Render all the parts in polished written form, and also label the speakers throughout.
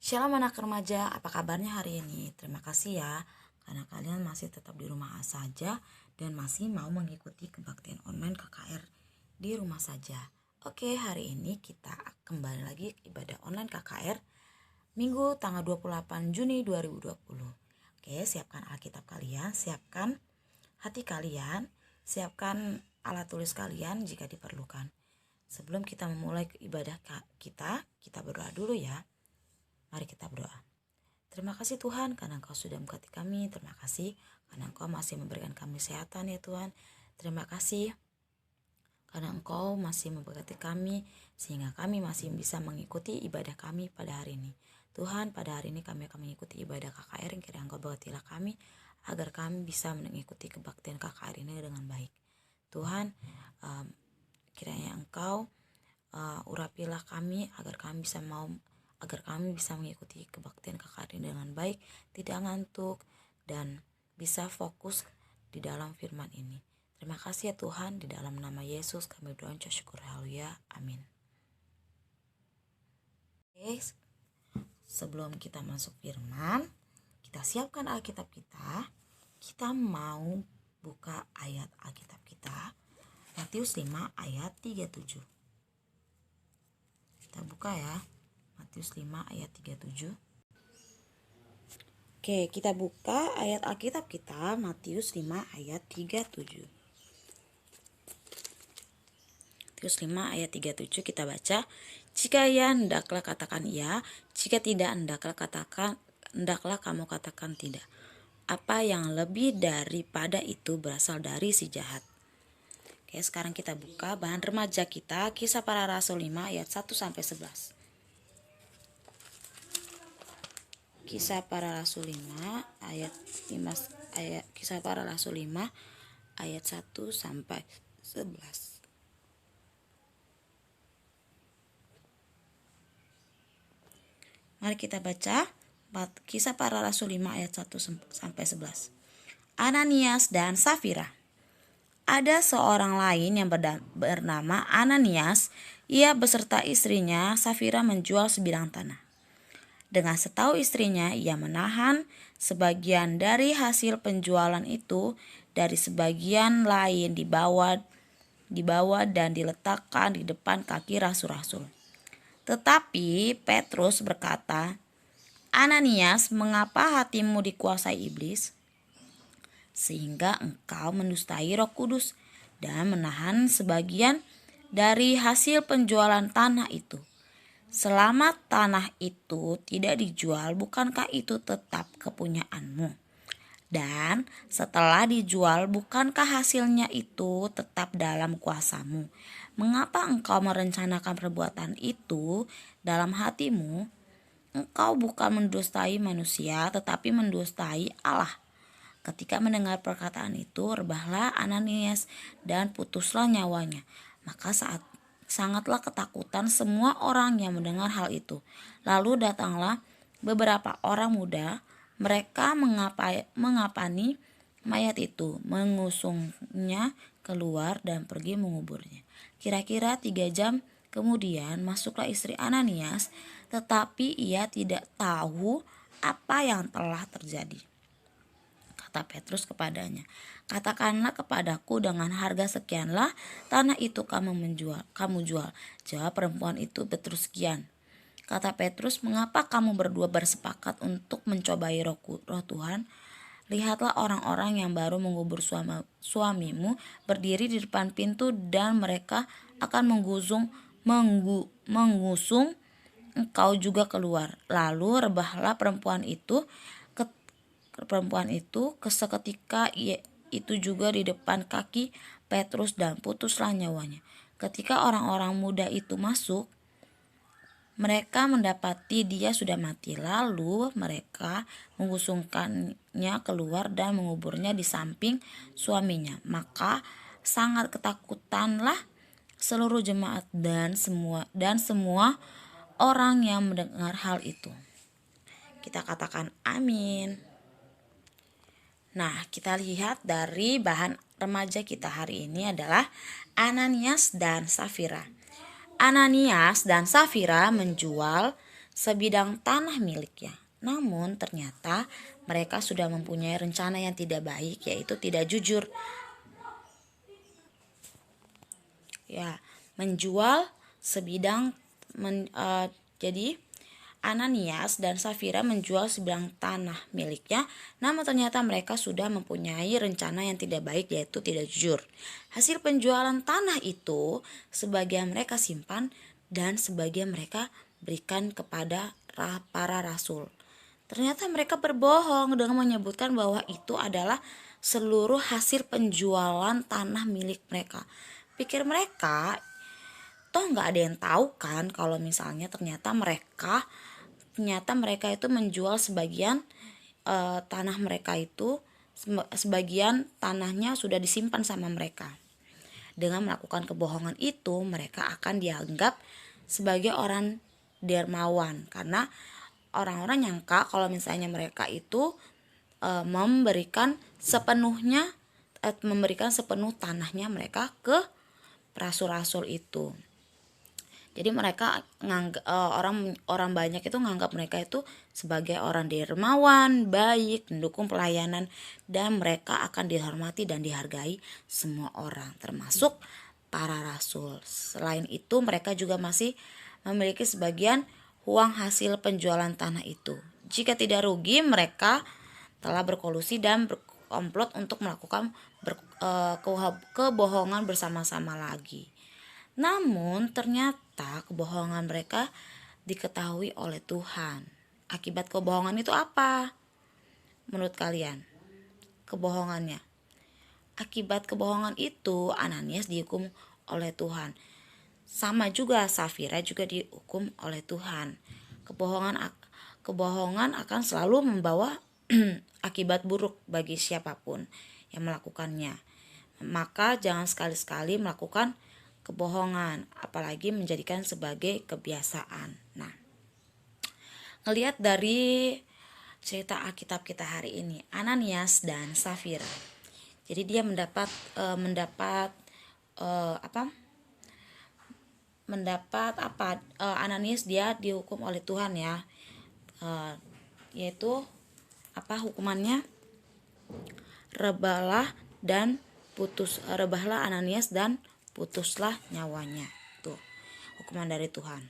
Speaker 1: Shalom anak remaja, apa kabarnya hari ini? Terima kasih ya, karena kalian masih tetap di rumah saja dan masih mau mengikuti kebaktian online KKR di rumah saja. Oke, hari ini kita kembali lagi ke ibadah online KKR Minggu tanggal 28 Juni 2020. Oke, siapkan Alkitab kalian, siapkan hati kalian, siapkan alat tulis kalian jika diperlukan. Sebelum kita memulai ibadah kita berdoa dulu ya. Mari kita berdoa. Terima kasih Tuhan karena Engkau sudah memberkati kami. Terima kasih karena Engkau masih memberikan kami kesehatan ya Tuhan. Terima kasih karena Engkau masih memberkati kami sehingga kami masih bisa mengikuti ibadah kami pada hari ini. Tuhan, pada hari ini kami akan mengikuti ibadah KKR yang kiranya Engkau berkatilah kami agar kami bisa mengikuti kebaktian KKR ini dengan baik. Tuhan, kiranya Engkau urapilah kami agar kami bisa mengikuti kebaktian KKR ini dengan baik, tidak ngantuk, dan bisa fokus di dalam firman ini. Terima kasih ya Tuhan, di dalam nama Yesus kami berdoa dan syukur, haleluya, amin. Oke, sebelum kita masuk firman, kita siapkan Alkitab kita. Kita mau buka ayat Alkitab kita, Matius 5 ayat 37. Kita buka ya, Matius 5 ayat 37. Oke, kita buka ayat Alkitab kita, Matius 5 ayat 37. Matius 5 ayat 37 kita baca. Jika ya, hendaklah katakan ya. Jika tidak, hendaklah kamu katakan tidak. Apa yang lebih daripada itu berasal dari si jahat. Oke, sekarang kita buka bahan remaja kita, Kisah Para Rasul 5 ayat 1-11. Kisah Para Rasul 5 ayat 5 Kisah Para Rasul 5 ayat 1-11. Mari kita baca Kisah Para Rasul 5 ayat 1-11. Ananias dan Safira. Ada seorang lain yang bernama Ananias. Ia beserta istrinya Safira menjual sebidang tanah. Dengan setahu istrinya, ia menahan sebagian dari hasil penjualan itu, dari sebagian lain dibawa dan diletakkan di depan kaki rasul-rasul. Tetapi Petrus berkata, Ananias, mengapa hatimu dikuasai iblis, sehingga engkau mendustai Roh Kudus dan menahan sebagian dari hasil penjualan tanah itu? Selama tanah itu tidak dijual, bukankah itu tetap kepunyaanmu? Dan setelah dijual, bukankah hasilnya itu tetap dalam kuasamu? Mengapa engkau merencanakan perbuatan itu dalam hatimu? Engkau bukan mendustai manusia, tetapi mendustai Allah. Ketika mendengar perkataan itu, rebahlah Ananias dan putuslah nyawanya. Maka sangatlah ketakutan semua orang yang mendengar hal itu. Lalu datanglah beberapa orang muda, mereka mengapani mayat itu, mengusungnya keluar dan pergi menguburnya. Kira-kira 3 jam kemudian masuklah istri Ananias, tetapi ia tidak tahu apa yang telah terjadi. Kata Petrus kepadanya, katakanlah kepadaku dengan harga sekianlah tanah itu kamu jual. Jawab perempuan itu, betul sekian. Kata Petrus, mengapa kamu berdua bersepakat untuk mencobai roh Tuhan? Lihatlah, orang-orang yang baru mengubur suamimu berdiri di depan pintu dan mereka akan mengusung engkau juga keluar. Lalu rebahlah perempuan itu seketika itu juga di depan kaki Petrus dan putuslah nyawanya. Ketika orang-orang muda itu masuk, mereka mendapati dia sudah mati. Lalu mereka mengusungkannya keluar dan menguburnya di samping suaminya. Maka sangat ketakutanlah seluruh jemaat dan semua orang yang mendengar hal itu. Kita katakan amin. Nah, kita lihat dari bahan remaja kita hari ini adalah Ananias dan Safira. Ananias dan Safira menjual sebidang tanah miliknya. Namun ternyata mereka sudah mempunyai rencana yang tidak baik, yaitu tidak jujur. Ya, menjual sebidang jadi Ananias dan Safira menjual sebidang tanah miliknya, namun ternyata mereka sudah mempunyai rencana yang tidak baik, yaitu tidak jujur. Hasil penjualan tanah itu sebagian mereka simpan dan sebagian mereka berikan kepada para rasul. Ternyata mereka berbohong dengan menyebutkan bahwa itu adalah seluruh hasil penjualan tanah milik mereka. Pikir mereka, toh nggak ada yang tahu kan kalau misalnya ternyata mereka itu menjual sebagian tanah mereka itu, sebagian tanahnya sudah disimpan sama mereka. Dengan melakukan kebohongan itu, mereka akan dianggap sebagai orang dermawan, karena orang-orang nyangka kalau misalnya mereka itu memberikan sepenuh tanahnya mereka ke rasul-rasul itu. Jadi mereka orang banyak itu nganggap mereka itu sebagai orang dermawan, baik, mendukung pelayanan, dan mereka akan dihormati dan dihargai semua orang, termasuk para rasul. Selain itu, mereka juga masih memiliki sebagian uang hasil penjualan tanah itu. Jika tidak rugi, mereka telah berkolusi dan berkomplot untuk melakukan kebohongan bersama-sama lagi. Namun ternyata kebohongan mereka diketahui oleh Tuhan. Akibat kebohongan itu apa? Menurut kalian? Kebohongannya. Akibat kebohongan itu Ananias dihukum oleh Tuhan. Sama juga Safira juga dihukum oleh Tuhan. Kebohongan akan selalu membawa akibat buruk bagi siapapun yang melakukannya. Maka jangan sekali-sekali melakukan kebohongan, apalagi menjadikan sebagai kebiasaan. Nah, ngelihat dari cerita Alkitab kita hari ini, Ananias dan Safira. Jadi dia mendapat Ananias dia dihukum oleh Tuhan ya, yaitu hukumannya? Rebahlah Ananias dan putuslah nyawanya. Tuh, hukuman dari Tuhan.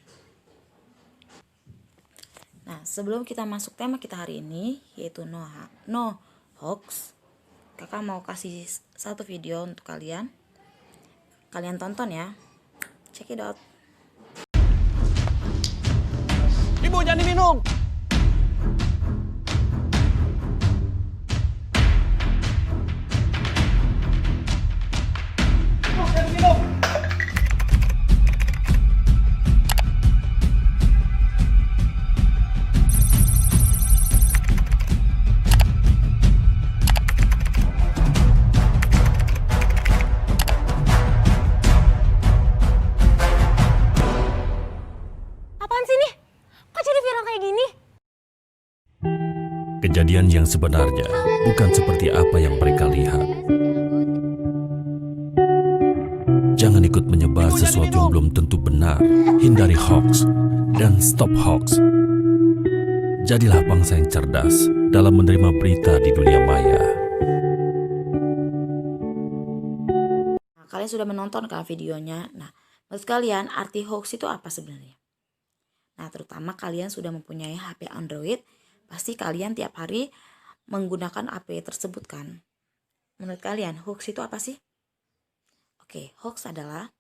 Speaker 1: Nah, sebelum kita masuk tema kita hari ini, yaitu no hoax, kakak mau kasih satu video untuk kalian. Kalian tonton ya. Check it out.
Speaker 2: Ibu, jangan diminum.
Speaker 3: Kejadian yang sebenarnya bukan seperti apa yang mereka lihat. Jangan ikut menyebar sesuatu yang belum tentu benar. Hindari hoax dan stop hoax. Jadilah bangsa yang cerdas dalam menerima berita di dunia maya.
Speaker 1: Kalian sudah menonton kah videonya? Nah, menurut kalian arti hoax itu apa sebenarnya? Nah, terutama kalian sudah mempunyai HP Android, pasti kalian tiap hari menggunakan HP tersebut kan? Menurut kalian hoax itu apa sih? Oke, hoax adalah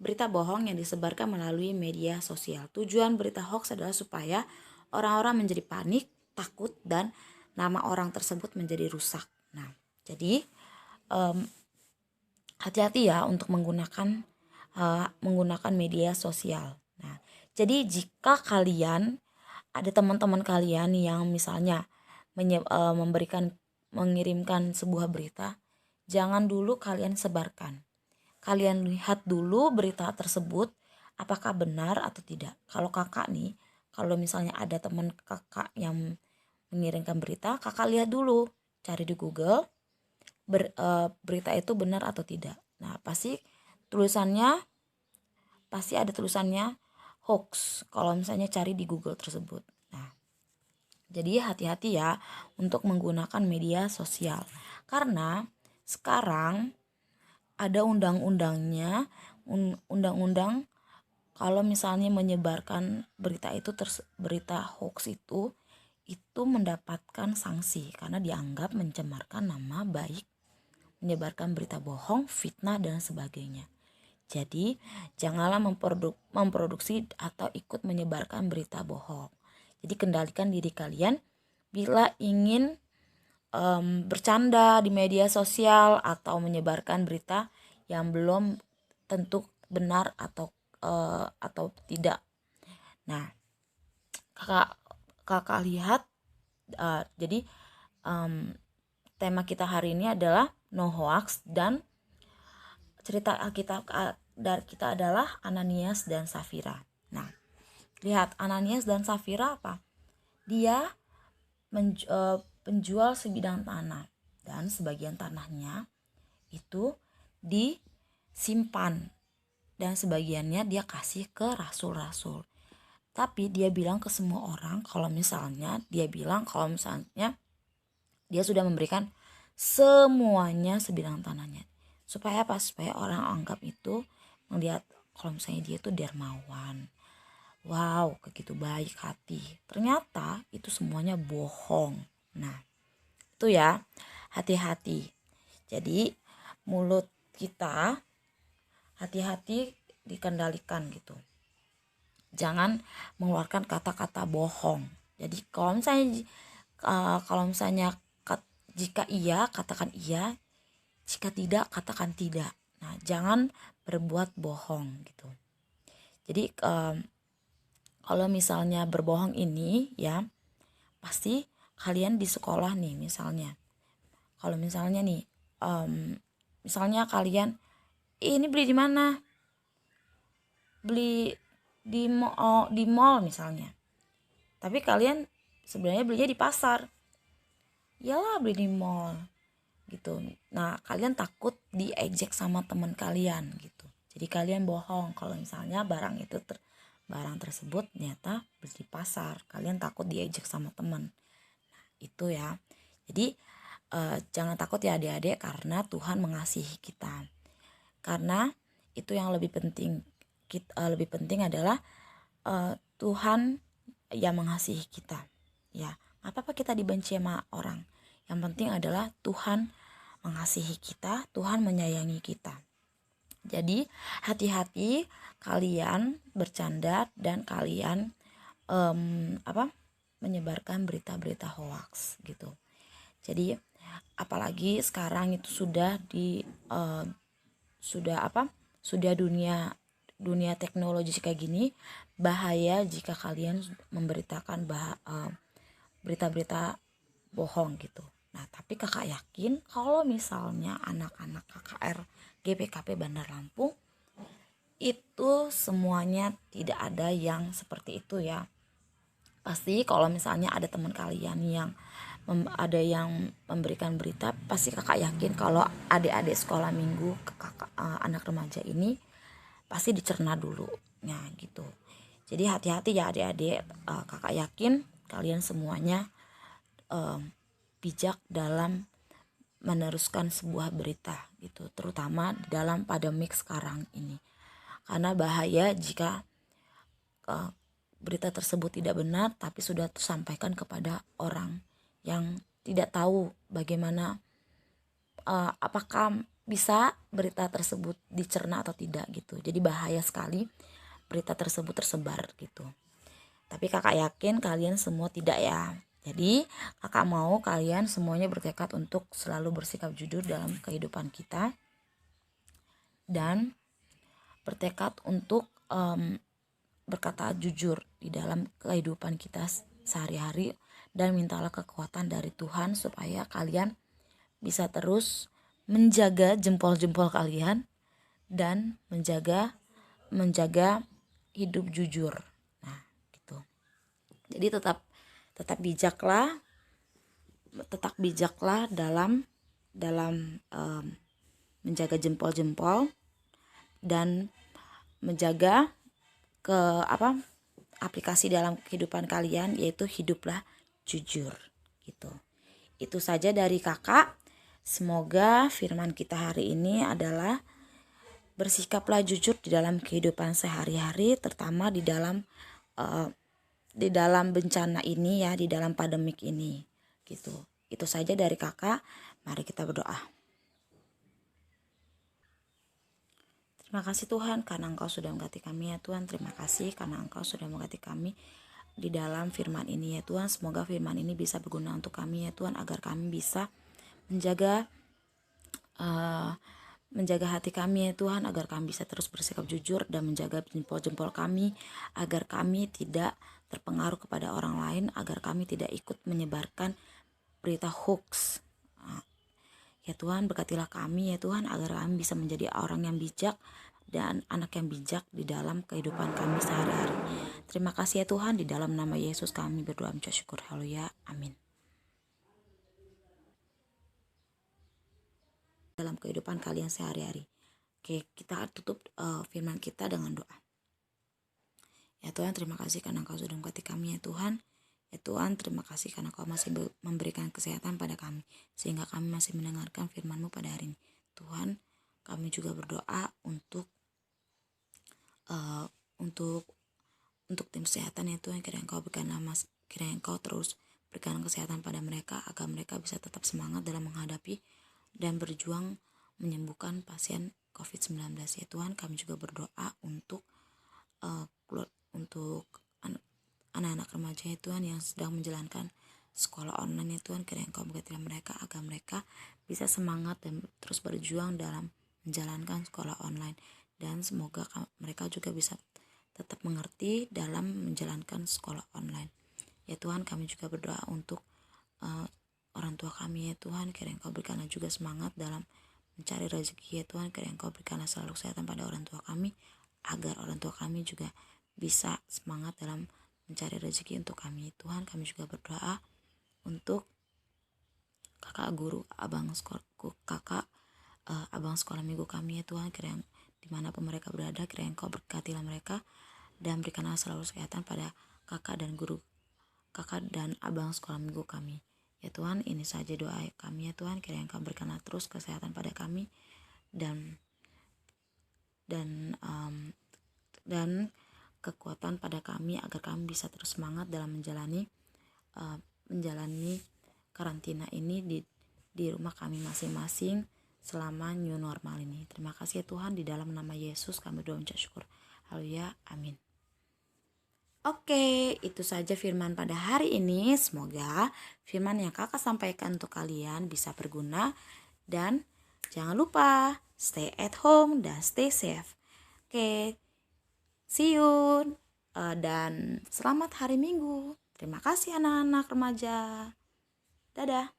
Speaker 1: berita bohong yang disebarkan melalui media sosial. Tujuan berita hoax adalah supaya orang-orang menjadi panik, takut, dan nama orang tersebut menjadi rusak. Nah, jadi hati-hati ya untuk menggunakan media sosial. Nah, jadi jika kalian ada teman-teman kalian yang misalnya mengirimkan sebuah berita, jangan dulu kalian sebarkan. Kalian lihat dulu berita tersebut apakah benar atau tidak. Kalau kakak nih, kalau misalnya ada teman kakak yang mengirimkan berita, kakak lihat dulu, cari di Google berita itu benar atau tidak. Nah, pasti ada tulisannya hoax kalau misalnya cari di Google tersebut. Nah, jadi hati-hati ya untuk menggunakan media sosial. Karena sekarang ada undang-undangnya, undang-undang kalau misalnya menyebarkan berita itu berita hoax itu mendapatkan sanksi karena dianggap mencemarkan nama baik, menyebarkan berita bohong, fitnah dan sebagainya. Jadi janganlah memproduksi atau ikut menyebarkan berita bohong. Jadi kendalikan diri kalian bila ingin bercanda di media sosial atau menyebarkan berita yang belum tentu benar atau tidak. Nah, kakak lihat, jadi tema kita hari ini adalah no hoax, dan cerita Alkitab dari kita adalah Ananias dan Safira. Nah, lihat Ananias dan Safira apa? Dia penjual sebidang tanah, dan sebagian tanahnya itu disimpan dan sebagiannya dia kasih ke rasul-rasul. Tapi dia bilang ke semua orang kalau misalnya dia sudah memberikan semuanya sebidang tanahnya. Supaya apa? Supaya orang anggap itu melihat kalau misalnya dia itu dermawan. Wow, begitu baik hati. Ternyata itu semuanya bohong. Nah, itu ya, hati-hati. Jadi mulut kita hati-hati dikendalikan gitu. Jangan mengeluarkan kata-kata bohong. Jadi kalau misalnya jika iya katakan iya, jika tidak katakan tidak. Nah, jangan berbuat bohong gitu. Jadi kalau misalnya berbohong ini ya, pasti kalian di sekolah nih misalnya. Kalau misalnya nih misalnya kalian ini beli di mana? Beli di mall misalnya. Tapi kalian sebenarnya belinya di pasar. Iyalah beli di mall gitu. Nah, kalian takut diejek sama teman kalian gitu. Jadi kalian bohong kalau misalnya barang tersebut ternyata beli di pasar. Kalian takut diejek sama teman. Nah, itu ya. Jadi jangan takut ya adik-adik, karena Tuhan mengasihi kita. Karena itu yang lebih penting. Lebih penting adalah Tuhan yang mengasihi kita. Ya, apa-apa kita dibenci sama orang. Yang penting adalah Tuhan mengasihi kita, Tuhan menyayangi kita. Jadi hati-hati kalian bercanda dan kalian menyebarkan berita-berita hoax gitu. Jadi apalagi sekarang itu sudah dunia teknologi kayak gini, bahaya jika kalian memberitakan berita-berita bohong gitu. Nah, tapi kakak yakin kalau misalnya anak-anak KKR GPKP Bandar Lampung itu semuanya tidak ada yang seperti itu ya. Pasti kalau misalnya ada teman kalian yang ada yang memberikan berita, pasti kakak yakin kalau adik-adik sekolah minggu anak remaja ini pasti dicerna dulu. Nah gitu. Jadi hati-hati ya adik-adik. Kakak yakin kalian semuanya bijak dalam meneruskan sebuah berita gitu, terutama dalam pandemik sekarang ini. Karena bahaya jika berita tersebut tidak benar tapi sudah tersampaikan kepada orang yang tidak tahu bagaimana apakah bisa berita tersebut dicerna atau tidak gitu. Jadi bahaya sekali berita tersebut tersebar gitu. Tapi kakak yakin kalian semua tidak ya. Jadi kakak mau kalian semuanya bertekad untuk selalu bersikap jujur dalam kehidupan kita, dan bertekad untuk berkata jujur di dalam kehidupan kita sehari-hari, dan mintalah kekuatan dari Tuhan supaya kalian bisa terus menjaga jempol-jempol kalian dan menjaga hidup jujur. Nah, gitu. Jadi tetap bijaklah dalam menjaga jempol-jempol dan menjaga aplikasi dalam kehidupan kalian, yaitu hiduplah jujur gitu. Itu saja dari kakak. Semoga firman kita hari ini adalah bersikaplah jujur di dalam kehidupan sehari-hari, terutama di dalam bencana ini ya, di dalam pandemik ini gitu. Itu saja dari kakak. Mari kita berdoa. Terima kasih Tuhan karena Engkau sudah mengasihi kami ya Tuhan. Terima kasih karena Engkau sudah mengasihi kami di dalam firman ini ya Tuhan. Semoga firman ini bisa berguna untuk kami ya Tuhan, agar kami bisa menjaga hati kami ya Tuhan, agar kami bisa terus bersikap jujur dan menjaga jempol-jempol kami, agar kami tidak terpengaruh kepada orang lain, agar kami tidak ikut menyebarkan berita hoax. Ya Tuhan, berkatilah kami ya Tuhan, agar kami bisa menjadi orang yang bijak dan anak yang bijak di dalam kehidupan kami sehari-hari. Terima kasih ya Tuhan, di dalam nama Yesus kami berdoa mengucap syukur. Haleluya, amin. Dalam kehidupan kalian sehari-hari. Oke, kita tutup firman kita dengan doa. Ya Tuhan, terima kasih karena Engkau sudah mengasihi kami ya Tuhan. Ya Tuhan, terima kasih karena Kau masih memberikan kesehatan pada kami, sehingga kami masih mendengarkan firman-Mu pada hari ini. Tuhan, kami juga berdoa untuk tim kesehatan ya Tuhan. Kiranya Engkau terus berikan kesehatan pada mereka, agar mereka bisa tetap semangat dalam menghadapi dan berjuang menyembuhkan pasien COVID-19 ya Tuhan. Kami juga berdoa untuk anak-anak remaja ya Tuhan yang sedang menjalankan sekolah online ya Tuhan. Kiranya Engkau berkati mereka, agar mereka bisa semangat dan terus berjuang dalam menjalankan sekolah online, dan semoga mereka juga bisa tetap mengerti dalam menjalankan sekolah online ya Tuhan. Kami juga berdoa untuk orang tua kami ya Tuhan. Kiranya Engkau berikanlah juga semangat dalam mencari rezeki ya Tuhan. Kiranya Engkau berikanlah selalu kesehatan pada orang tua kami, agar orang tua kami juga bisa semangat dalam mencari rezeki untuk kami Tuhan. Kami juga berdoa untuk kakak guru, abang sekolah minggu kami ya Tuhan. Kiranya dimanapun mereka berada, kiranya Engkau berkatilah mereka dan berikanlah selalu kesehatan pada kakak dan abang sekolah minggu kami ya Tuhan. Ini saja doa kami ya Tuhan. Kiranya Engkau berikanlah terus kesehatan pada kami dan kekuatan pada kami, agar kami bisa terus semangat dalam menjalani karantina ini di rumah kami masing-masing selama new normal ini. Terima kasih ya Tuhan, di dalam nama Yesus kami berdoa mengucap syukur. Haleluya, amin. Oke, itu saja firman pada hari ini. Semoga firman yang kakak sampaikan untuk kalian bisa berguna, dan jangan lupa stay at home dan stay safe. Oke, see you dan selamat hari Minggu. Terima kasih anak-anak remaja. Dadah.